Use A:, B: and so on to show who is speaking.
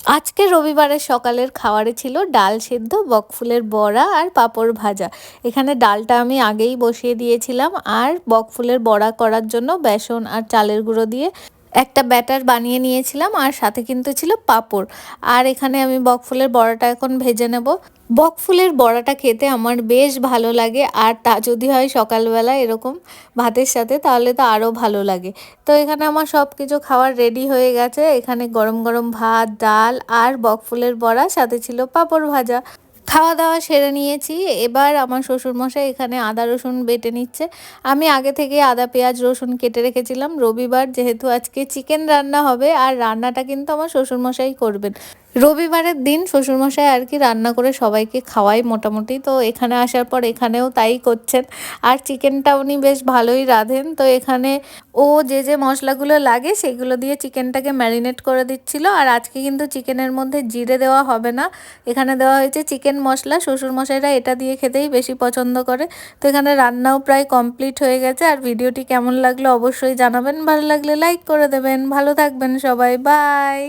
A: আজকে রবিবারের সকালের খাবারে ছিল ডাল সেদ্ধ, বকফুলের বড়া আর পাঁপড় ভাজা। এখানে ডালটা আমি আগেই বসিয়ে দিয়েছিলাম আর বকফুলের বড়া করার জন্য বেসন আর চালের গুঁড়ো দিয়ে একটা ব্যাটার বানিয়ে নিয়েছিলাম, আর সাথে কিন্তু ছিল পাঁপড়। আর এখানে আমি বকফুলের বড়াটা এখন ভেজে নেব। বকফুলের বড়াটা খেতে আমার বেশ ভালো লাগে, আর তা যদি হয় সকালবেলা এরকম ভাতের সাথে, তাহলে তো আরও ভালো লাগে। তো এখানে আমার সব কিছু খাবার রেডি হয়ে গেছে। এখানে গরম গরম ভাত, ডাল আর বকফুলের বড়া, সাথে ছিল পাঁপড় ভাজা। খাওয়া দাওয়া সেরে নিয়েছি। এবার আমার শ্বশুরমশাই এখানে আদা রসুন বেটে নিচ্ছে। আমি আগে থেকে আদা পেঁয়াজ রসুন কেটে রেখেছিলাম। রবিবার যেহেতু আজকে চিকেন রান্না হবে, আর রান্নাটা কিন্তু আমার শ্বশুরমশাই করবেন। রবিবারের দিন শ্বশুরমশাই আর কি রান্না করে সবাইকে খাওয়াই মোটামুটি। তো এখানে আসার পর এখানেও তাই করছেন। আর চিকেনটা উনি বেশ ভালোই রাঁধেন। তো এখানে ও যে যে মশলাগুলো লাগে সেগুলো দিয়ে চিকেনটাকে ম্যারিনেট করে দিচ্ছিল। আর আজকে কিন্তু চিকেনের মধ্যে জিরে দেওয়া হবে না, এখানে দেওয়া হয়েছে চিকেন মশলা। শ্বশুরমশাইরা এটা দিয়ে খেতেই বেশি পছন্দ করে। তো এখানে রান্নাও প্রায় কমপ্লিট হয়ে গেছে। আর ভিডিওটি কেমন লাগলো অবশ্যই জানাবেন, ভালো লাগলে লাইক করে দেবেন। ভালো থাকবেন সবাই, বাই।